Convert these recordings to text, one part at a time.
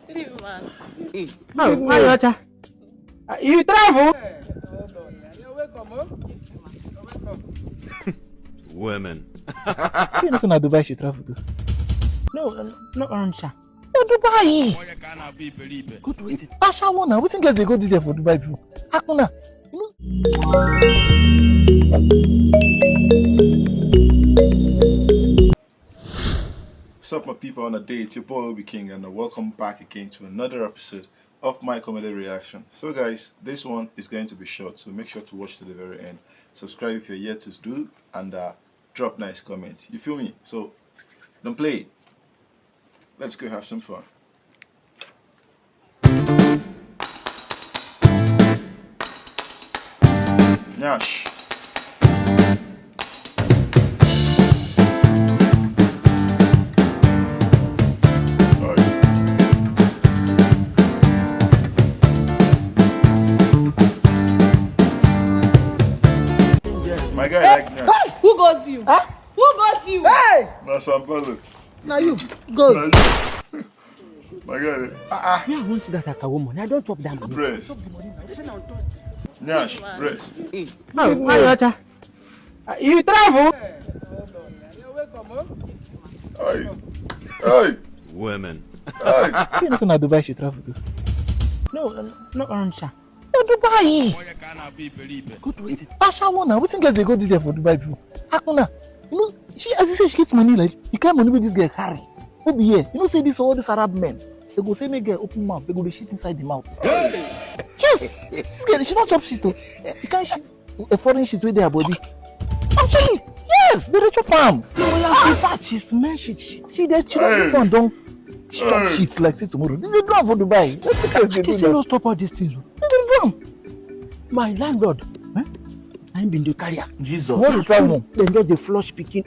You travel? Women. You know, so Dubai she travel to. No, not Ansha. Oh, Dubai. Good waiting. Asha wanna. We think they go there for Dubai before. Hakuna. What's up, my people on a day? It's your boy OBIKING, and welcome back again to another episode of my comedy reaction. So guys, this one is going to be short, so make sure to watch to the very end. Subscribe if you're yet to do, and drop nice comments. You feel me? So don't play. Let's go have some fun. Nyash. My guy like that. Hey, who goes you? Huh? Who goes you? Hey! Balo. Now you go. My guy. Yeah, I won't see that like a woman. I don't talk that money. Rest. Nyash, rest. You travel? Hey. Women. Hey. You know, so Dubai she travel to. No, not Ansha. Oh, Dubai. Good waiting. Asha wanna. We think they go there for Dubai before. Hakuna. You know, she as you say she gets money like you can't money with this girl carry. Who be here? You know, say this all these Arab men. They go say make girl open mouth. They go they shit inside the mouth. Yes. This girl she not chop shit though. You can't shit a foreign shit with their body. Actually, yes, they dey chop palm. She fast. She smell shit. She this one don't chop shit like say tomorrow. They do am for Dubai. They say no stop all these things. They do am. My landlord, I been the carrier. Jesus. What is wrong? Then just the flush picking.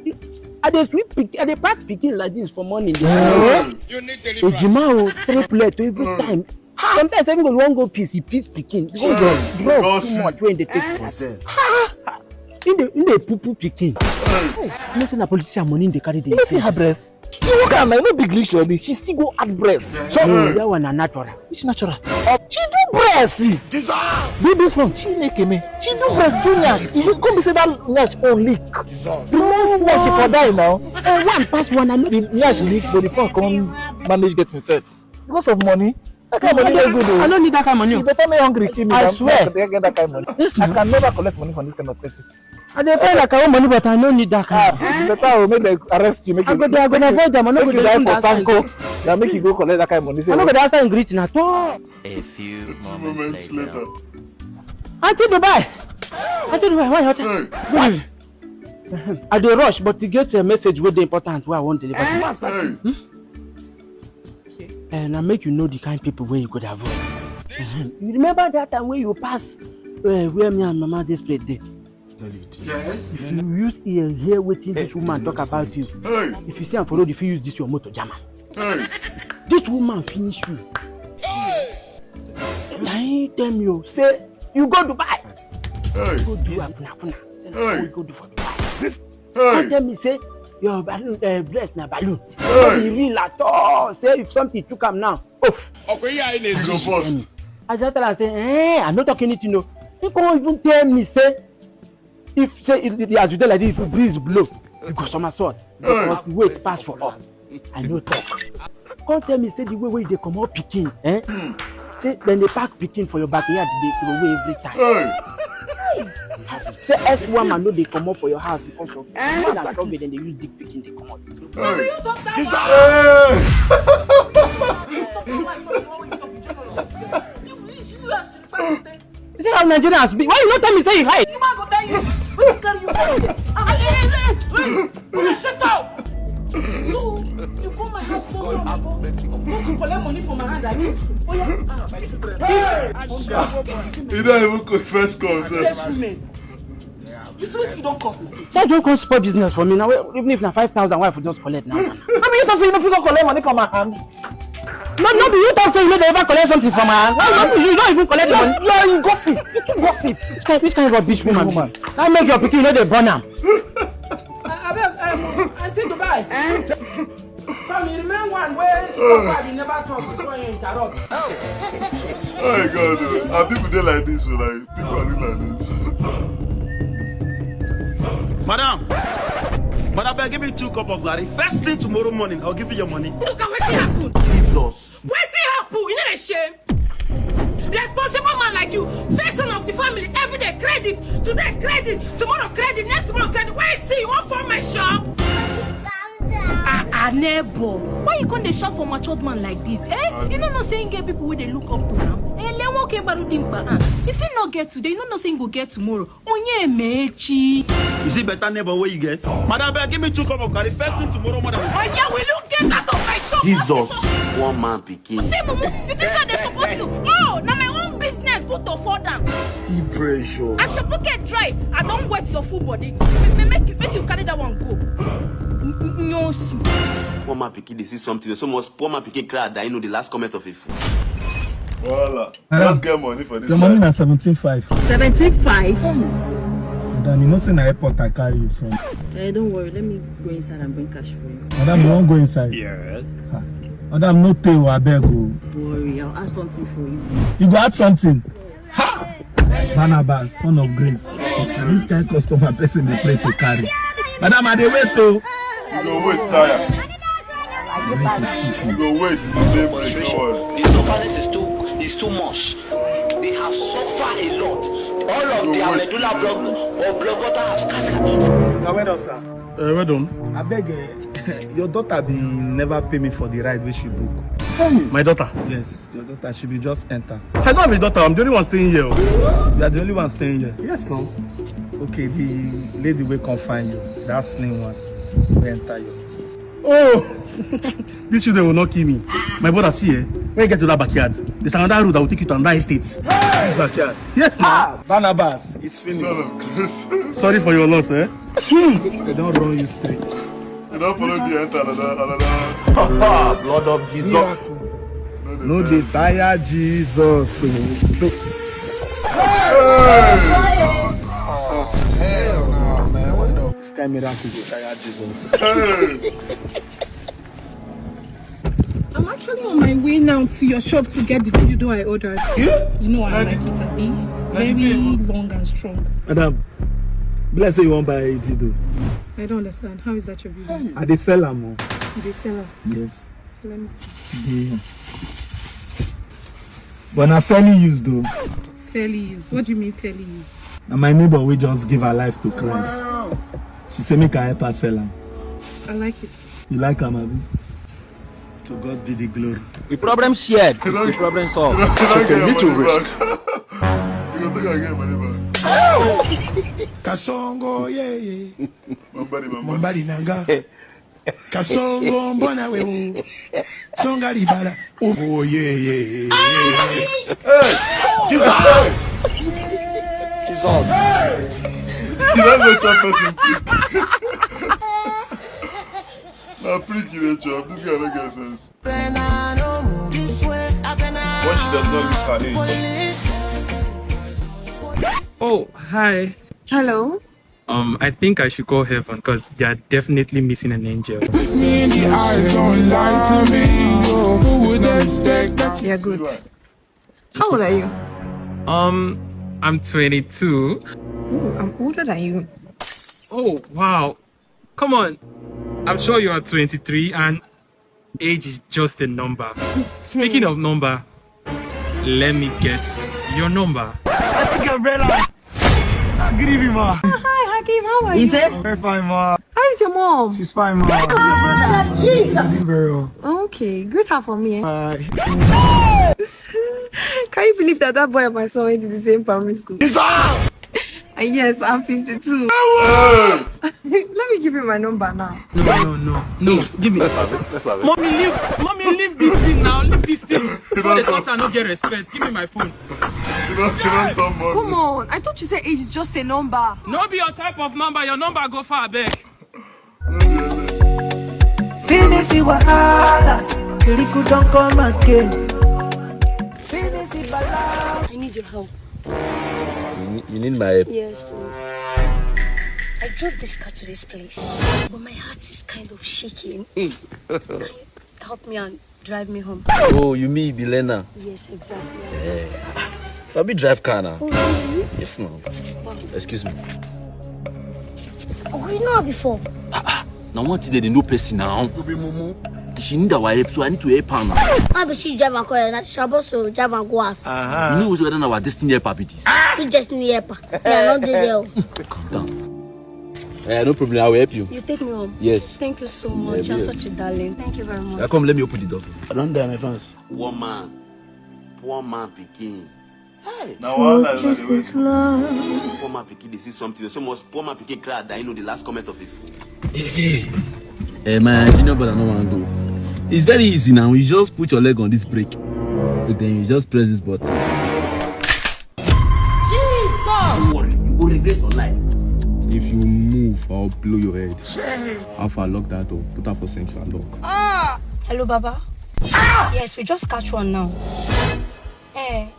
I dey sweet pick. I dey pack picking like this for morning. You need to leave. Ejima 3 plate every time. Sometimes even go one go piece picking. Bro, too much when they take. In the poo picking. You know, politician money in the carry. You see her breast. You look at my no big leash already. She still go add breast. So that one a natural. Which natural? She do breast. Do this one. She make me. She do breast. Do nyash. If you come say that nyash on leak. Remove nyash for die now. One pass one. I know the nyash leak, but the phone come manage get himself because of money. That kind of money is good. I don't need that kind of money. You better me hungry, kill me. I swear. Get that kind of money. I can never collect money from this kind of person. I dey pay like I want money, but I don't need that kind. You better make them arrest you. Make you. I'm gonna avoid them. I'm not gonna die for Sanko. Now make you go collect that kind of money. I'm not gonna ask them greeting at all. A few moments later. Auntie Dubai, why hot? I dey rush, but to get a message with the important where I want to deliver. And I make you know the kind of people where you could avoid. You remember that time when you pass where me and Mama this plate there? Yes. If you use ear hear waiting this woman talk about you. If you see and follow, if you use this your motor jammer. This woman finish you. Now tell me, say you go to Dubai. Go do apuna. Say we go do for Dubai. Don't tell me say your balloon breast na balloon. Be real at all. Say if something took him now. Oof. Okay, yeah, it is. I just tell her say, I'm not talking anything. No. You can't even tell me say if say as you tell like this, if you breeze blow, you go somersault. Because wait pass for us. I know talk. Can't tell me say the way they come out picking, say then they pack picking for your backyard, they throw away every time. Say S1 man know they come up for your house because of then they use dick picking, they come out. You see how Nigerians be? Why you not tell me say you hide? You man go tell you. When you carry you shut up. You come my house go to collect money from my hand. I mean, you don't even confess concept. You see what you don't cost me? So don't come spoil business for me now. Even if na 5,000, why if you just collect now? I mean, you don't feel no collect money from my hand. No, be you talk say you don't ever collect something from my hand. No, you don't even collect the money. You gossip. You too gossip. Which kind of rubbish woman? I make your pikin, they burn am. Auntie Dubai. me remember one where you never talk before you interrupt. Oh my God, are people there like this? Or like people are doing like this? Madam, I'll give you 2 cups of Larry. First thing tomorrow morning, I'll give you your money. Look at what happened. Jesus. What happened? You know the shame? Responsible man like you, first son of the family, every day credit, today credit, tomorrow credit, next tomorrow credit. Wait till you want for my shop? Neighbor, why you can't shop for matured man like this? Eh? You know not saying get people where they look up to now. Eh, if you not get today, you know not saying go get tomorrow. Onye mechi. Is it better neighbor where you get? Madam, give me 2 cups of curry. First thing tomorrow morning. Yeah, will you get out of my shop? Jesus. One man picking. Say, Momo, you think that they support you? Oh, now my own business go to afford them. See pressure. As your pocket dry, I don't wet your full body. Make you carry that one go. No, see. Poor man picking, they see something. So much poor man picking crowd that you know the last comment of a fool. Voila. Let's get money for this. The money na 17.5. 75. Madam, you know say na airport I carry you from. Don't worry, let me go inside and bring cash for you. Madam, you won't go inside. Yeah. Madam, no tell I beg you. Don't worry, I'll add something for you. You go add something. Ha! Barnabas, son of grace. This kind of customer person they pray to carry. Madam, I dey wait to. You go wait, Taya. You go wait to say money, don't worry. The suffering is too much. They have suffered a lot. All of their medulla block or blood water have scattered. Now, well done, sir. Well done. I beg, your daughter be never pay me for the ride which she book. My daughter? Yes, your daughter, she be just enter. I don't have a daughter, I'm the only one staying here. You are the only one staying here? Yes, no. Okay, the lady will confine you. That slim one will enter you. Oh! These children will not kill me. My brother, see here. When you get to that backyard, there's another road that will take you to another estate. This backyard? Yes, now. Barnabas, it's finished. Son of grace. Sorry for your loss, eh? They don't run you straight. You don't follow the enter another. Blood of Jesus. No, they tire Jesus. Hell no, man. What the? This kind of miracle go tire Jesus. I'm actually on my way now to your shop to get the judo I ordered. Yeah? You know I like it, Abi. Very long and strong. Madam, let's say you won't buy it, though. I don't understand. How is that your business? Are they sell them? You sell them? Yes. Let me see. Yeah. But not fairly used, though. Fairly used. What do you mean fairly used? And my neighbor will just give her life to Christ. She say make her help her sell them. I like it. You like them, Abi? To God be the glory. The problem shared is the problem solved. Take a little risk. You don't think I get money back? Kasongo yeah. Mambari. Naga. Kasongo mbona wewe. Songa libala. Oh yeah. Hey! Jesus. Did I let that person now prick you the job. This guy don't get sense. What she does not lose her age. Oh, hi. Hello? I think I should call heaven because they are definitely missing an angel. Yeah, good. How old are you? I'm 22. Ooh, I'm older than you. Oh, wow. Come on. I'm sure you are 23 and age is just a number. Speaking of number, let me get your number. I think Umbrella. Good evening, ma. Hi, Hakim. How are you? Very fine, ma. How is your mom? She's fine, ma. Jesus. Very well. Okay, greet her for me. Hi. Can you believe that boy and my son went to the same primary school? And yes, I'm 52. Let me give you my number now. No. Give me. Let's have it. Mommy, leave this thing now. Leave this thing. Before the cause I don't get respect. Give me my phone. You don't come on. Come on. I thought you said age is just a number. No be your type of number. Your number go far back. See me see Wahala. Kiriku don't come again. See me see Balo. I need your help. You need my help? Yes, please. I drove this car to this place, but my heart is kind of shaking. Can help me and drive me home. Oh, you mean Bilena? Yes, exactly. Sabi drive car now. Oh, really? Yes, no. Excuse me. Oh, you know her before. Now what did they no person now? She need our help, so I need to help her now. Ah, but she drive and call her. She's supposed to drive and go ask. You know who's whether our destiny helper be this? You destiny helper. Yeah, not the deal. Calm down. No problem, I will help you. You take me home? Yes. Thank you so much. You're such a darling. Thank you very much. Come, let me open the door. I don't die, my friends. Poor man picking. Hey. Now Wahala is This is love. Poor man picking, they see something. So much poor man picking crowd that the last comment of a fool. My junior brother no want go. It's very easy now. You just put your leg on this brake. Then you just press this button. Jesus! Don't worry, you will regret your life. If you move, I'll blow your head. Alpha, lock that door. Put that for central lock. Hello, Baba. Yes, we just catch one now. Hey,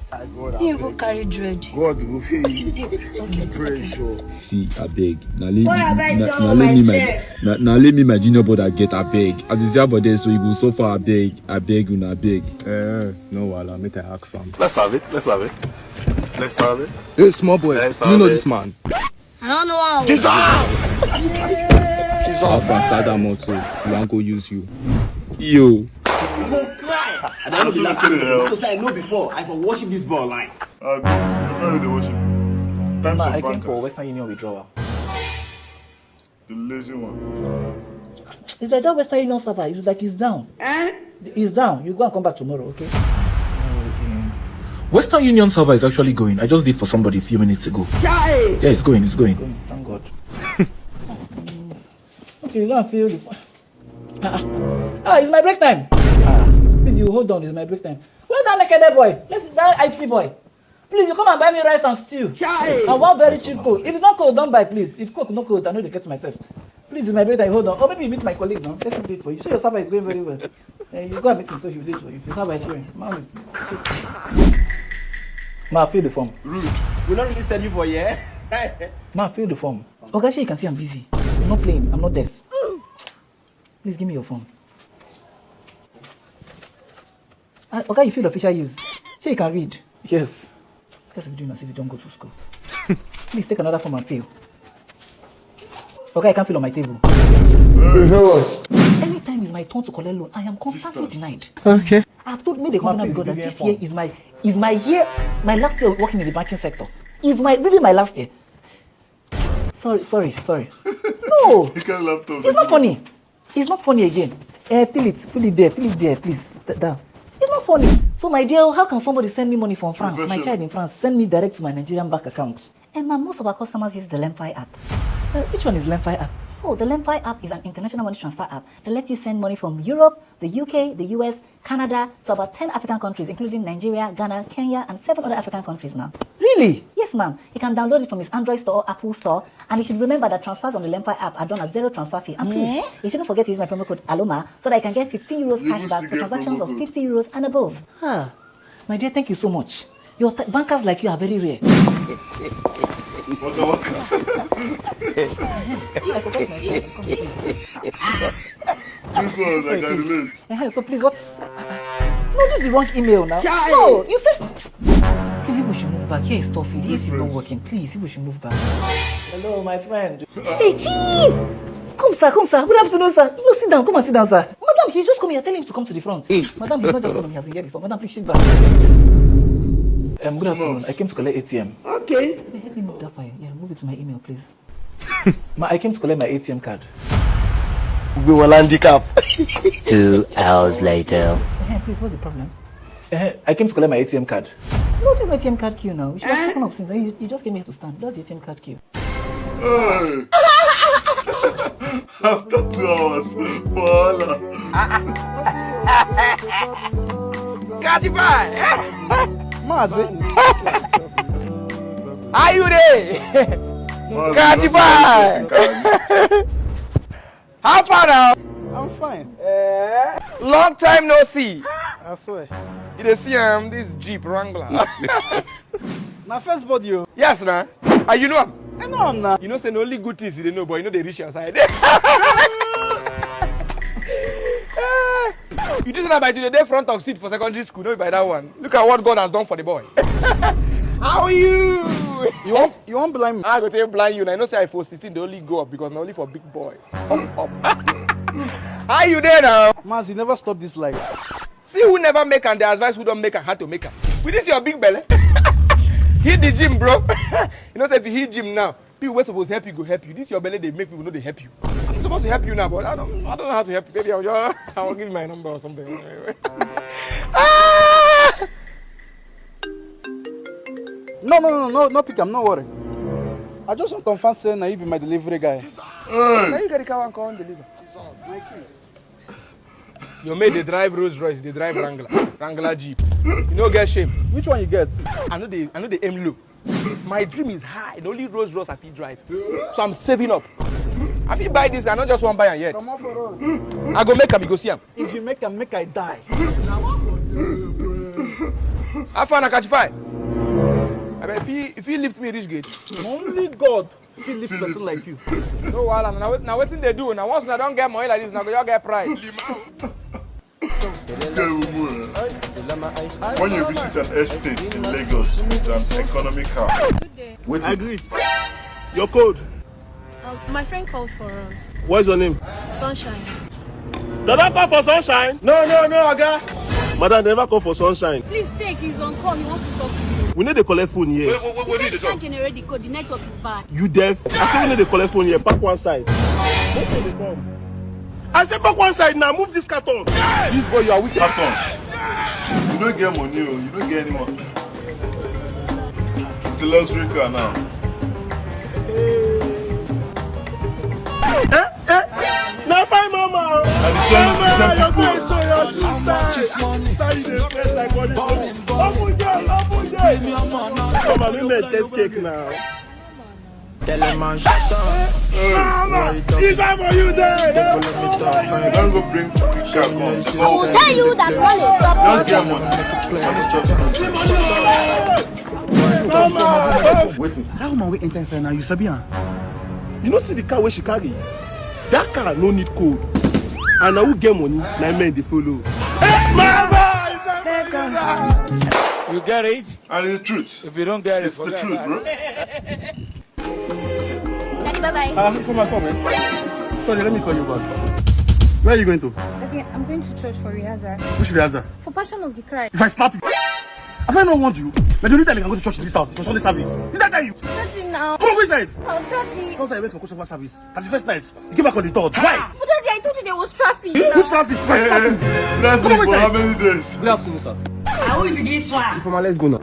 he even carry dread. God will pay you. Okay. See, I beg. Now let me my junior brother get a beg. As you see about this, so you go so far. I beg, una beg. No, Wahala, make I ask some. Let's have it. Hey, small boy, you know this man. I don't know how. Jesus! Alpha, start that motor. You want go use you. Yo. You go cry. And I know the last time because I know before I for worship this ball line. I'm not worship. I came for Western Union withdrawal. The lazy one. It's like that Western Union server. It's like it's down. It's down. You go and come back tomorrow, okay? Western Union server is actually going. I just did for somebody a few minutes ago. Yeah, it's going. Thank God. Okay, you don't feel it. It's my break time. Please, you hold on. It's my break time. Well done, naked boy. Let's that IT boy. Please, you come and buy me rice and stew. I want very cheap cold. If it's not cold, don't buy, please. If coke not cold, I know they get myself. Please, it's my break time. Hold on. Or maybe you meet my colleague now. Let's do it for you. So your server is going very well. You go and meet him, so she will do it for you. Your server is going. Ma, fill the form. Rude. We're not really send you for yeah. Ma, fill the form. Okay, you can see I'm busy. I'm not playing. I'm not deaf. Please give me your phone. Okay, you feel official use. So you can read. Yes. That's what we're doing as if you don't go to school. Please take another form and fill. Okay, I can't fill on my table. Anytime it's my turn to collect loan, I am constantly denied. Okay. I've told me the company because that this year is my year, my last year working in the banking sector. Really my last year. Sorry. No. It's not funny. It's not funny again. Fill it there, please. Down. It's not funny. So my dear, how can somebody send me money from France? My child in France, send me direct to my Nigerian bank account. And most of our customers use the Lemfi app. Which one is Lemfi app? Oh, the Lemfi app is an international money transfer app that lets you send money from Europe, the UK, the US, Canada, to about 10 African countries, including Nigeria, Ghana, Kenya, and 7 other African countries, ma'am. Really? Yes, ma'am. You can download it from his Android store or Apple store, and you should remember that transfers on the Lemfi app are done at 0 transfer fee. And please, you shouldn't forget to use my promo code ALOMA so that I can get 15 euros cashback for transactions of 50 euros and above. My dear, thank you so much. Your bankers like you are very rare. This one, I can relate. So please, what? No, this is the wrong email now. No, you said. Please, people should move back. Here is tough. This is not working. Please, people should move back. Hello, my friend. Hey, Chief! Come, sir. Good afternoon, sir. You sit down. Come and sit down, sir. Madam, he's just coming here. Tell him to come to the front. Madam, he's not just coming. He has been here before. Madam, please sit back. Good afternoon. I came to collect ATM. Okay. Let me move that file. Yeah, move it to my email, please. I came to collect my ATM card. We will handicap. 2 hours later. Please, what's the problem? I came to collect my ATM card. No, this is my ATM card queue now. You should have taken up since you just came here to stand. That's the ATM card queue. Hey. After 2 hours, Wahala. Katify! Mazi! Are you there? Katify! How far now? I'm fine. Long time no see. I swear. You see this Jeep Wrangler. My first body, yo. Yes, nah. You know him? I know him now. You know, say no only good things you don't know, but you know they reach your side. You just by the front of seat for secondary school, no by that one. Look at what God has done for the boy. How are you? You won't blind me. I go tell you blind you. And I know say I for 16 they only go up because not only for big boys. Up. How you there now? Mas, you never stop this life. See who never make and the advice who don't make and how to make her. With this your big belly. Hit the gym, bro. You know say if you hit gym now, people were supposed to help you go help you. This your belly they make people know they help you. I'm supposed to help you now, but I don't know how to help you. Maybe I'll give you my number or something. No, pick him, no worry. I just want to confirm saying that you be my delivery guy. Now you get the car and come and deliver. Your mate they drive Rolls Royce, they drive Wrangler Jeep. You know get shame. Which one you get? I know they aim low. My dream is high. The only Rolls Royce I feel drive. So I'm saving up. I feel buy this, I not just one buy yet. Come on for road. I go make him, go see him. If you make him, make I die. How far I catch fight? I mean, if you lift me reach gate. Only God will lift a person like you. No Wahala. Now what thing they do? Now once I don't get money like this, now you get pride. When you visit an estate in Lagos with an economic car, wait. I greet. Your code. My friend called for us. What's your name? Sunshine. Does that call for Sunshine? No, Aga. Madam, never call for Sunshine. Please take, he's on call, he wants to talk to you. We need to collect phone here. What need to talk? Generate the code, the network is bad. You deaf? I said we need to collect phone here. Back one side. When they come? I said back one side now. Move this carton. This boy, you are weak carton. You don't get money, you don't get any money. It's a luxury car now. Now find mama. Your face show your shoes. Mama, we made test cake now. Tell him man shut up. It's time for you there. Don't go bring car. Tell you that money. That woman we enter inside now, you sabi her? You know see the car where she carry? That car no need code. And I will get money, now men they follow. Hey, mama! You get it? And it's the truth. If you don't get it's the truth, bro. Daddy, bye-bye. For my comment. Sorry, let me call you back. Where are you going to? I'm going to church for rehearsal. Which rehearsal? For Passion of the Christ. If I slap you, I don't want you. But the only time I can go to church in this house for Sunday service. Did I tell you? Daddy now. Come on, go inside. Oh, Daddy. Once I went for Kosovo service, at the first night, you came back on the third. Why? But Daddy, I told you there was traffic. Who's traffic? That's it for how many days? Good afternoon, sir. I will be this one. Ifeoma, let's go now.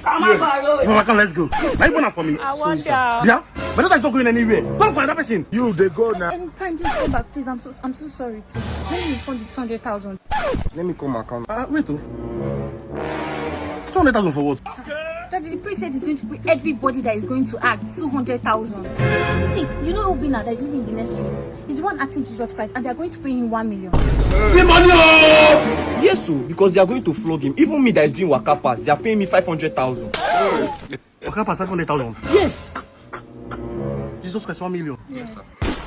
Come on, Balo. Ifeoma, come, let's go. Are you going for me? I want Yeah? But that is not going anywhere. Don't find that person. You, they go now. Prime, please come back, please. I'm so sorry, please. Let me refund the 200,000. Let me call my account. Wait, 200,000 for what? Daddy, the priest said he's going to pay everybody that is going to act 200,000. See, you know Obina that is living in the next streets. He's the one acting Jesus Christ, and they are going to pay him 1 million. See money! Yes, sir, because they are going to flog him. Even me that is doing waka pass, they are paying me 500,000. Waka pass 500,000? Yes. Jesus Christ, 1 million. Yes.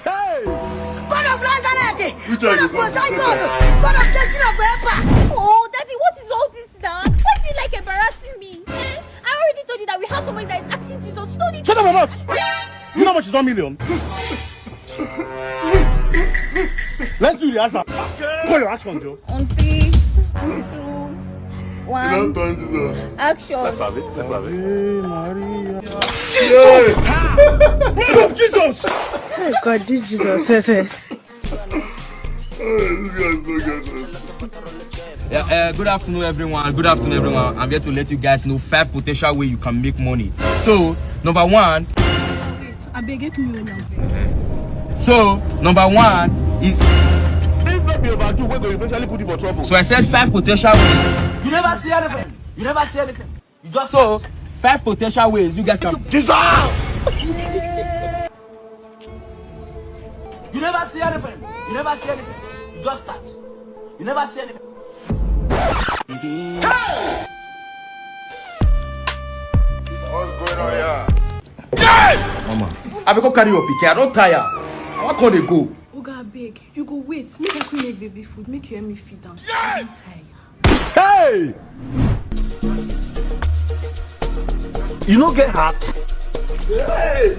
Hey! God of Lazarus! God of Poseidon! God of Destiny of Epa! Oh, Daddy, what is all this now? Why do you like embarrassing me? I already told you that we have somebody that is asking Jesus. You don't need to. Shut up, my mouth! You know how much is 1 million? Let's do the answer. Call your action, Joe. On 3, 2, 1. Action. Let's have it. Maria. Jesus! Blood of Jesus! Oh God, this Jesus. Yeah, good afternoon, everyone. Good afternoon, everyone. I'm here to let you guys know 5 potential ways you can make money. So, number 1. I beg it me now. So, number 1 is. If not be overdo, we're going to eventually put you for trouble. So I said 5 potential ways. You never see anything. You never see anything. You just so 5 potential ways you guys can. Jesus! You never see anything. You never see anything. You just start. You never see anything. Hey! What's going on here? Mama, I be go carry your pikin. I don't tire. I want to go. Oga, beg, you go wait. Make I make baby food. Make you help me feed them. I'm tired. Hey! You no get heart? Hey!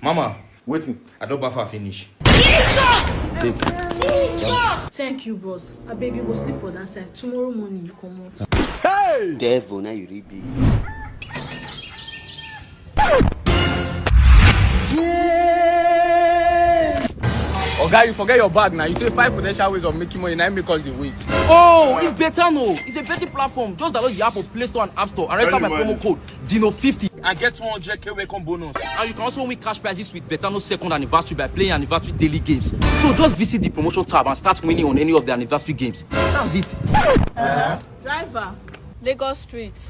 Mama, waiting. I don't baff finish. Thank you, boss. I beg you go sleep for that side. Tomorrow morning you come out. Hey! Devil, now you really be. Oh, guy, you forget your bag now. You say 5 potential ways of making money, now make us the wait. Oh, it's better no. It's a better platform. Just download the app on Play Store and App Store and register my promo code DINO50 and get 200k welcome bonus. And you can also win cash prizes with Betano second anniversary by playing anniversary daily games. So just visit the promotion tab and start winning on any of the anniversary games. That's it. Driver, Lagos streets.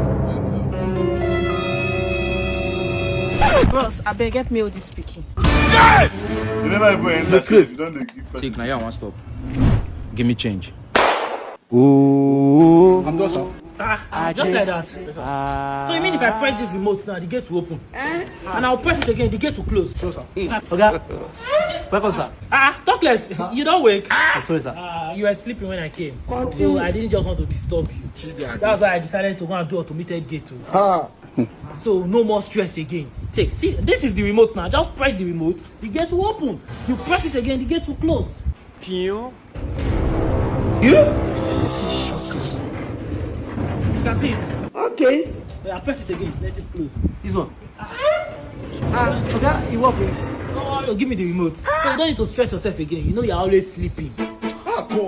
Bros, I beg get me all this speaking. You never even enter place. You don't give Take now, one stop. Give me change. Oh. I'm done, sir. Just like that. So you mean if I press this remote now, the gate will open? And I'll press it again, the gate will close? Sure, sir. Okay. Welcome, sir. Talkless, you don't wake. I'm sorry, sir. You were sleeping when I came. So I didn't just want to disturb you. That's why I decided to go and do automated gate too. So no more stress again. Take, see, this is the remote now. Just press the remote, the gate will open. You press it again, the gate will close. You? This is shocking. You can see it. Okay. I press it again, let it close. This one. Okay, you working. So give me the remote. So you don't need to stress yourself again. You know you're always sleeping.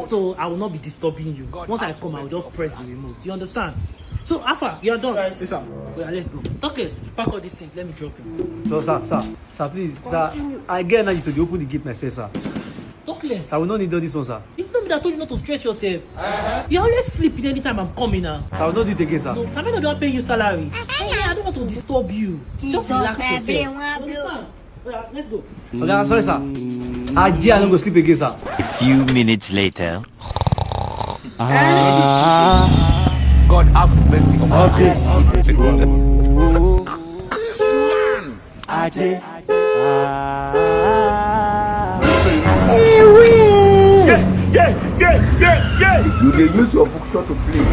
So I will not be disturbing you. Once I come, I will just press the remote. You understand? So Alpha, you're done. Right. Yes, sir. Well, let's go. Talkless, pack all these things. Let me drop you. So, sir, please, sir, I get now to open the gate myself, sir. Talkless. I will not need all this one, sir. It's not me that told you not to stress yourself. You always sleeping anytime I'm coming now. I will not do it again, sir. No, I'm not paying you salary. Hey, I don't want to disturb you. Just relax yourself. Understand? Well, let's go. Okay, I'm sorry, sir. I don't go sleep again, sir. A few minutes later. God have mercy upon us. You dey use your function to play.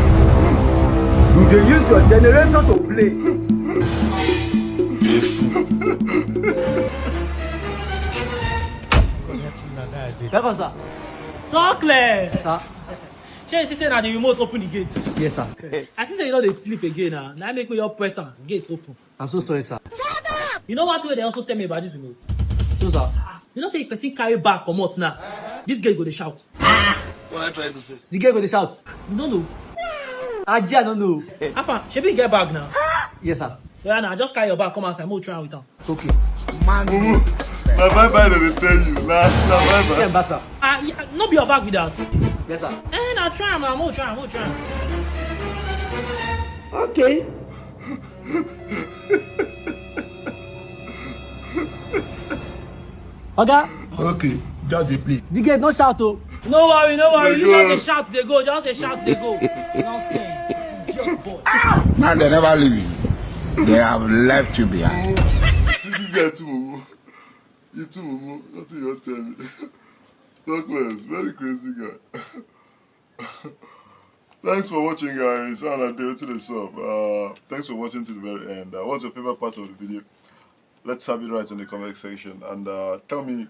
You dey use your generation to play. Welcome, sir. Talkless. Sir. Sure, you say now the remote open the gate. Yes, sir. I think that you know they sleep again now. Now make me your press and gate open. I'm so sorry, sir. You know what way they also tell me about this remote? So, sir. You know say if person carry back come out now, this gate go to shout. What are you trying to say? The girl go to shout. You don't know. I don't know. Alpha, should we get back now? Yes, sir. Yeah, now just carry your bag, come outside, we'll try with them. Okay. Man, bye-bye, they tell you. Bye-bye. Get back, sir. Yeah, not be your bag with that. Yes, sir. Now try, man. We'll try. Okay. Okay, just a play. The gate, no shout, oh. No worry. You just a shout, they go. Nonsense. Idiot boy. Man, they never leave you. They have left you behind. You get too, Momo. You too, Momo. Nothing you tell me. Talkless, very crazy guy. Thanks for watching, guys. Thanks for watching to the very end. What's your favorite part of the video? Let's have it right in the comment section. And tell me,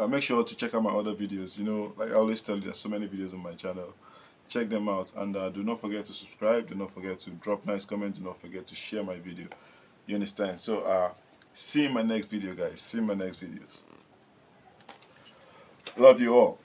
make sure to check out my other videos. You know, like I always tell you, there's so many videos on my channel. Check them out. And do not forget to subscribe. Do not forget to drop nice comments. Do not forget to share my video. You understand? So, see you in my next video, guys. See you in my next videos. Love you all.